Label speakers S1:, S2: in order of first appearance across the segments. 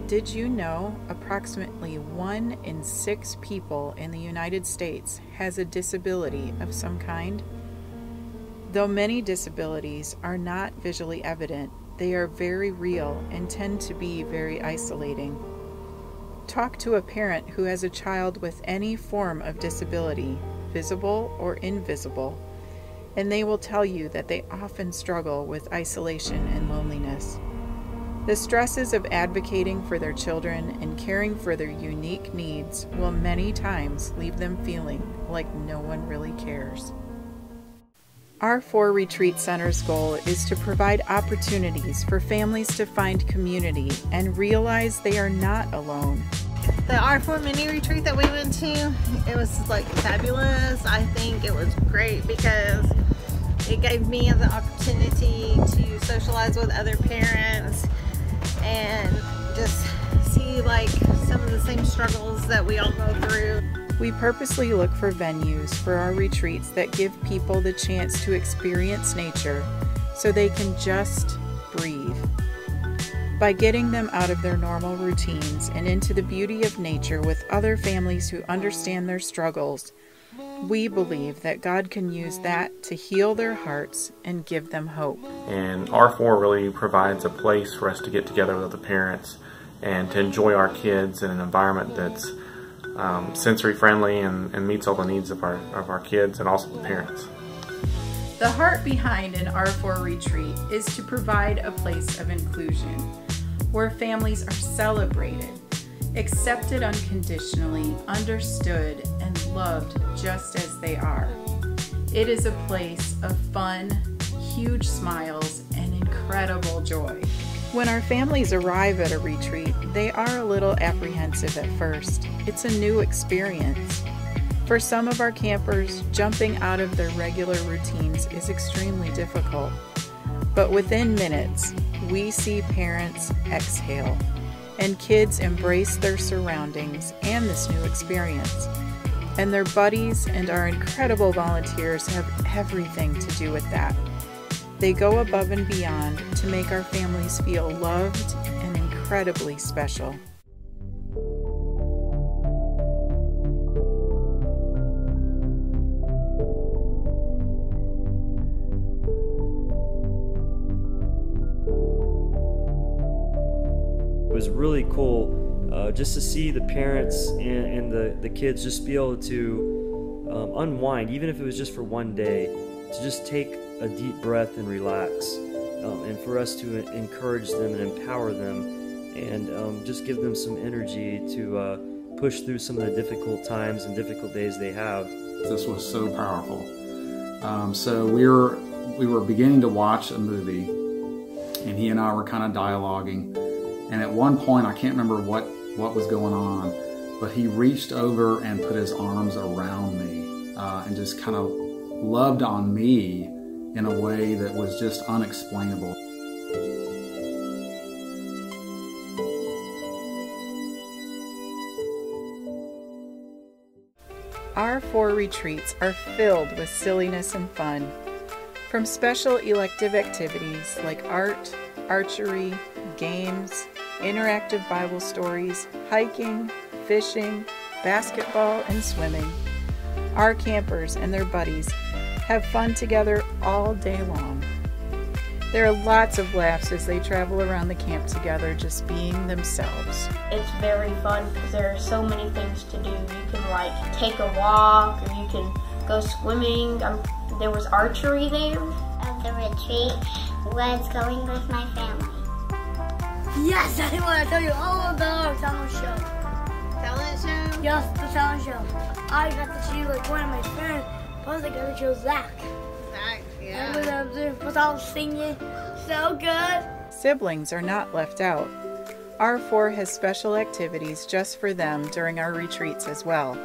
S1: Did you know approximately 1 in 6 people in the United States has a disability of some kind? Though many disabilities are not visually evident, they are very real and tend to be very isolating. Talk to a parent who has a child with any form of disability, visible or invisible, and they will tell you that they often struggle with isolation and loneliness. The stresses of advocating for their children and caring for their unique needs will many times leave them feeling like no one really cares. Our 4 retreat centers' goal is to provide opportunities for families to find community and realize they are not alone.
S2: The R4 mini retreat that we went to, it was like fabulous. I think it was great because it gave me the opportunity to socialize with other parents and just see like some of the same struggles that we all go through.
S1: We purposely look for venues for our retreats that give people the chance to experience nature so they can just breathe. By getting them out of their normal routines and into the beauty of nature with other families who understand their struggles, we believe that God can use that to heal their hearts and give them hope.
S3: And R4 really provides a place for us to get together with other parents and to enjoy our kids in an environment that's sensory friendly and meets all the needs of our kids and also the parents.
S1: The heart behind an R4 retreat is to provide a place of inclusion where families are celebrated, accepted unconditionally, understood, and loved just as they are. It is a place of fun, huge smiles, and incredible joy. When our families arrive at a retreat, they are a little apprehensive at first. It's a new experience. For some of our campers, jumping out of their regular routines is extremely difficult. But within minutes, we see parents exhale, and kids embrace their surroundings and this new experience. And their buddies and our incredible volunteers have everything to do with that. They go above and beyond to make our families feel loved and incredibly special.
S4: It was really cool just to see the parents and the kids just be able to unwind, even if it was just for one day, to just take a deep breath and relax, and for us to encourage them and empower them and just give them some energy to push through some of the difficult times and difficult days they have.
S5: This was so powerful. So we were beginning to watch a movie, and he and I were kind of dialoguing. And at one point, I can't remember what was going on, but he reached over and put his arms around me and just kind of loved on me in a way that was just unexplainable.
S1: Our 4 retreats are filled with silliness and fun. From special elective activities like art, archery, games, interactive Bible stories, hiking, fishing, basketball, and swimming. Our campers and their buddies have fun together all day long. There are lots of laughs as they travel around the camp together, just being themselves.
S6: It's very fun because there are so many things to do. You can like take a walk, or you can go swimming. There was archery there.
S7: Of the retreat was going with my family.
S8: Yes, I want to tell you all about our talent show.
S2: Talent show?
S8: Yes, the talent show. I got to choose like one of my friends, plus I got to choose Zach.
S2: Zach, yeah.
S8: And was all singing so good.
S1: Siblings are not left out. R4 has special activities just for them during our retreats as well.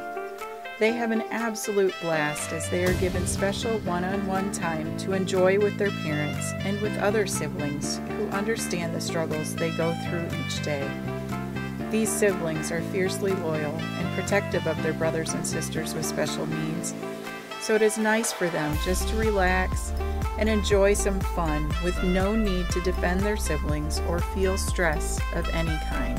S1: They have an absolute blast as they are given special one-on-one time to enjoy with their parents and with other siblings who understand the struggles they go through each day. These siblings are fiercely loyal and protective of their brothers and sisters with special needs, so it is nice for them just to relax and enjoy some fun with no need to defend their siblings or feel stress of any kind.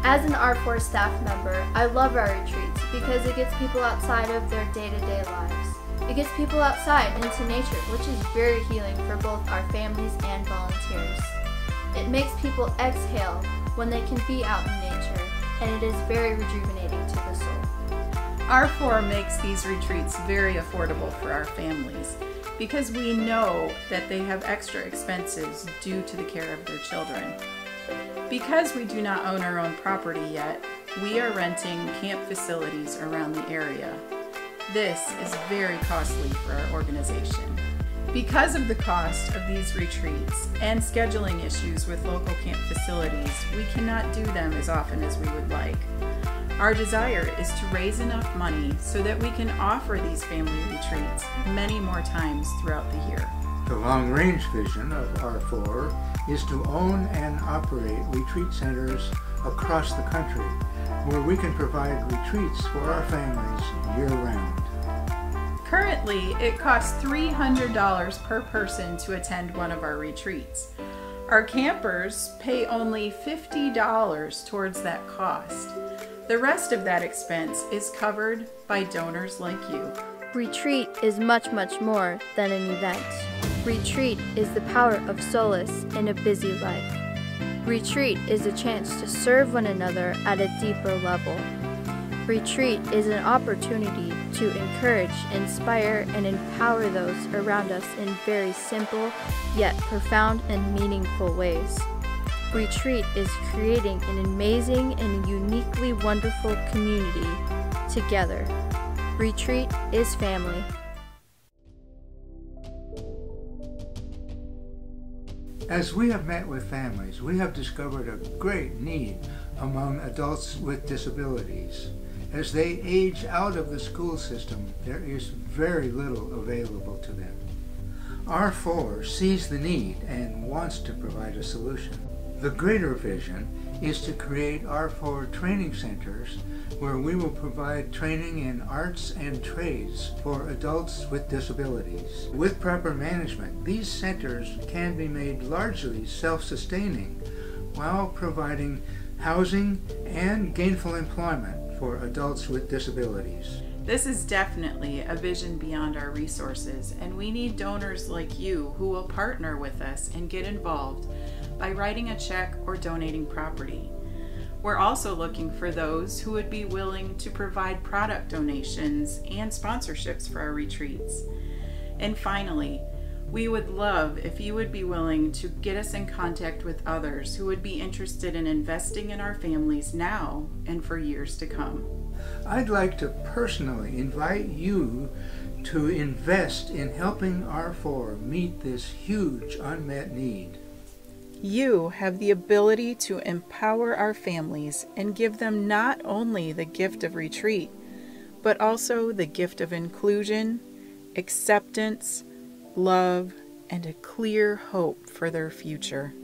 S9: As an R4 staff member, I love our retreats because it gets people outside of their day-to-day lives. It gets people outside into nature, which is very healing for both our families and volunteers. It makes people exhale when they can be out in nature, and it is very rejuvenating to the soul.
S1: R4 makes these retreats very affordable for our families because we know that they have extra expenses due to the care of their children. Because we do not own our own property yet, we are renting camp facilities around the area. This is very costly for our organization. Because of the cost of these retreats and scheduling issues with local camp facilities, we cannot do them as often as we would like. Our desire is to raise enough money so that we can offer these family retreats many more times throughout the year.
S10: The long-range vision of R4 is to own and operate retreat centers across the country where we can provide retreats for our families year-round.
S1: Currently, it costs $300 per person to attend one of our retreats. Our campers pay only $50 towards that cost. The rest of that expense is covered by donors like you.
S9: Retreat is much, much more than an event. Retreat is the power of solace in a busy life. Retreat is a chance to serve one another at a deeper level. Retreat is an opportunity to encourage, inspire, and empower those around us in very simple yet profound and meaningful ways. Retreat is creating an amazing and uniquely wonderful community together. Retreat is family.
S10: As we have met with families, we have discovered a great need among adults with disabilities. As they age out of the school system, there is very little available to them. R4 sees the need and wants to provide a solution. The greater vision is to create R4 training centers where we will provide training in arts and trades for adults with disabilities. With proper management, these centers can be made largely self-sustaining while providing housing and gainful employment for adults with disabilities.
S1: This is definitely a vision beyond our resources, and we need donors like you who will partner with us and get involved by writing a check or donating property. We're also looking for those who would be willing to provide product donations and sponsorships for our retreats. And finally, we would love if you would be willing to get us in contact with others who would be interested in investing in our families now and for years to come.
S10: I'd like to personally invite you to invest in helping R4 meet this huge unmet need.
S1: You have the ability to empower our families and give them not only the gift of retreat, but also the gift of inclusion, acceptance, love, and a clear hope for their future.